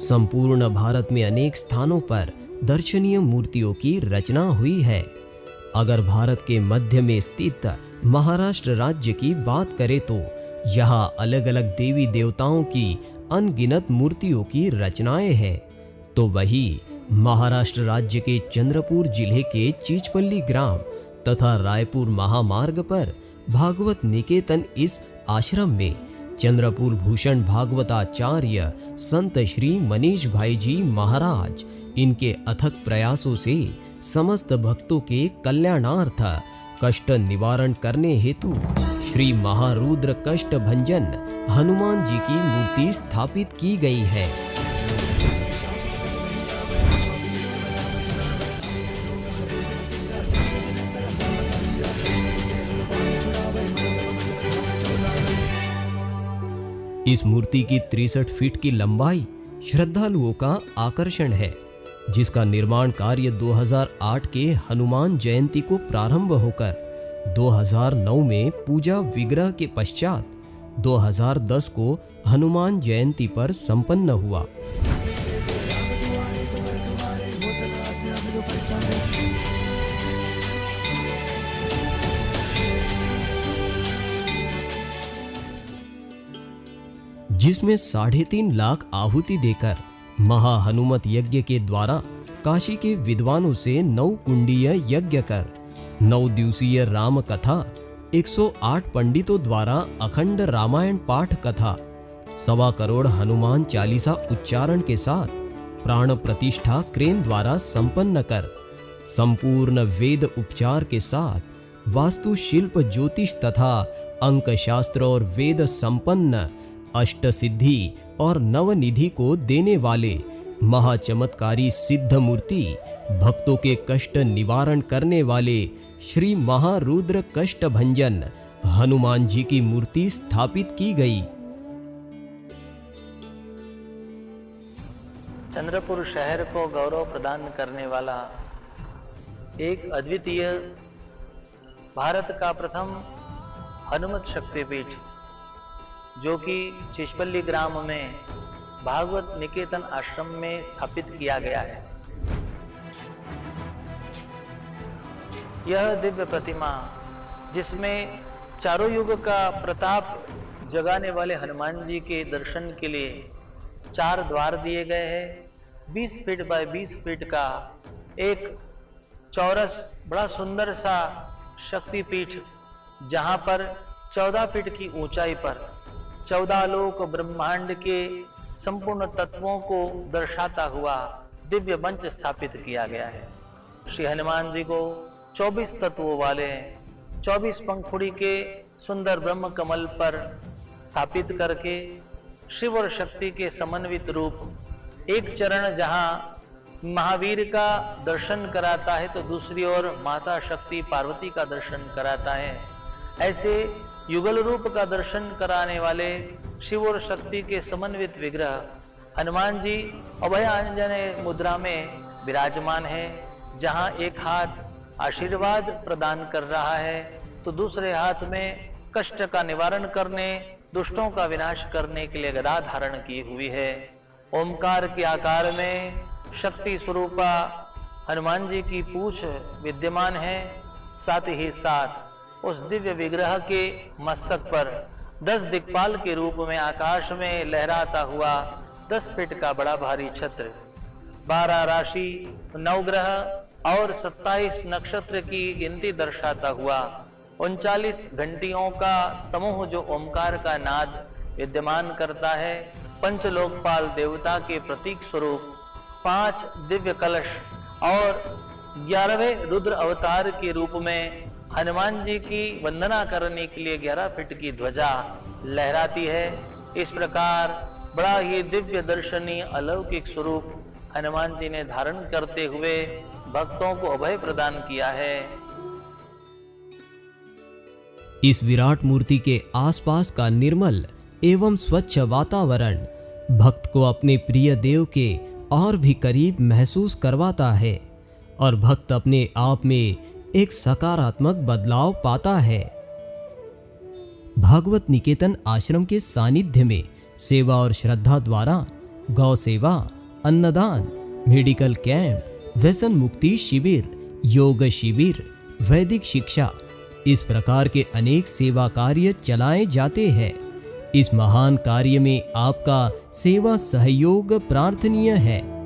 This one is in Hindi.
संपूर्ण भारत में अनेक स्थानों पर दर्शनीय मूर्तियों की रचना हुई है। अगर भारत के मध्य में स्थित महाराष्ट्र राज्य की बात करें तो यहाँ अलग अलग देवी देवताओं की अनगिनत मूर्तियों की रचनाएं हैं। तो वही महाराष्ट्र राज्य के चंद्रपुर जिले के चीचपल्ली ग्राम तथा रायपुर महामार्ग पर भागवत निकेतन इस आश्रम में चंद्रपुर भूषण भागवताचार्य संत श्री मनीष भाई जी महाराज इनके अथक प्रयासों से समस्त भक्तों के कल्याणार्थ कष्ट निवारण करने हेतु श्री महारुद्र कष्ट भंजन हनुमान जी की मूर्ति स्थापित की गई है। इस मूर्ति की 63 फीट की लंबाई श्रद्धालुओं का आकर्षण है, जिसका निर्माण कार्य 2008 के हनुमान जयंती को प्रारंभ होकर 2009 में पूजा विग्रह के पश्चात 2010 को हनुमान जयंती पर संपन्न हुआ। जिसमें 3.5 लाख आहुति देकर महा हनुमत यज्ञ के द्वारा काशी के विद्वानों से 9 कुंडीय यज्ञ कर 9 दिवसीय राम कथा, 108 पंडितों द्वारा अखंड रामायण पाठ कथा, 1.25 करोड़ हनुमान चालीसा उच्चारण के साथ प्राण प्रतिष्ठा क्रेन द्वारा संपन्न कर संपूर्ण वेद उपचार के साथ वास्तुशिल्प ज्योतिष तथा अंक शास्त्र और वेद संपन्न अष्ट सिद्धि और नवनिधि को देने वाले महाचमत्कारी सिद्ध मूर्ति भक्तों के कष्ट निवारण करने वाले श्री महारुद्र कष्ट भंजन हनुमान जी की मूर्ति स्थापित की गई। चंद्रपुर शहर को गौरव प्रदान करने वाला एक अद्वितीय भारत का प्रथम हनुमत शक्तिपीठ जो कि चीचपल्ली ग्राम में भागवत निकेतन आश्रम में स्थापित किया गया है। यह दिव्य प्रतिमा जिसमें चारों युग का प्रताप जगाने वाले हनुमान जी के दर्शन के लिए 4 द्वार दिए गए हैं। 20 फीट बाय 20 फीट का एक चौरस बड़ा सुंदर सा शक्तिपीठ, जहां पर 14 फीट की ऊंचाई पर 14 लोक ब्रह्मांड के संपूर्ण तत्वों को दर्शाता हुआ दिव्य मंच स्थापित किया गया है। श्री हनुमान जी को 24 तत्वों वाले 24 पंखुड़ी के सुंदर ब्रह्म कमल पर स्थापित करके शिव और शक्ति के समन्वित रूप एक चरण जहां महावीर का दर्शन कराता है तो दूसरी ओर माता शक्ति पार्वती का दर्शन कराता है। ऐसे युगल रूप का दर्शन कराने वाले शिव और शक्ति के समन्वित विग्रह हनुमान जी अभय अंजनेय मुद्रा में विराजमान है, जहां एक हाथ आशीर्वाद प्रदान कर रहा है तो दूसरे हाथ में कष्ट का निवारण करने, दुष्टों का विनाश करने के लिए गदा धारण की हुई है। ओमकार के आकार में शक्ति स्वरूपा हनुमान जी की पूंछ विद्यमान है। साथ ही साथ उस दिव्य विग्रह के मस्तक पर 10 दिक्पाल के रूप में आकाश में लहराता हुआ 10 फीट का बड़ा भारी छत्र, 12 राशि, 9 ग्रह और 27 नक्षत्र की गिनती दर्शाता हुआ 39 घंटियों का समूह जो ओमकार का नाद विद्यमान करता है। पंचलोकपाल देवता के प्रतीक स्वरूप 5 दिव्य कलश और 11वें रुद्र अवतार के रूप में हनुमान जी की वंदना करने के लिए 11 फीट की ध्वजा लहराती है। इस प्रकार बड़ा ही दिव्य दर्शनीय अलौकिक स्वरूप हनुमान जी ने धारण करते हुए भक्तों को अभय प्रदान किया है। इस विराट मूर्ति के आसपास का निर्मल एवं स्वच्छ वातावरण भक्त को अपने प्रिय देव के और भी करीब महसूस करवाता है और भक्त अपने आप में एक सकारात्मक बदलाव पाता है। भागवत निकेतन आश्रम के सानिध्य में सेवा और श्रद्धा द्वारा गौ सेवा, अन्नदान, मेडिकल कैंप, व्यसन मुक्ति शिविर, योग शिविर, वैदिक शिक्षा, इस प्रकार के अनेक सेवा कार्य चलाए जाते हैं। इस महान कार्य में आपका सेवा सहयोग प्रार्थनीय है।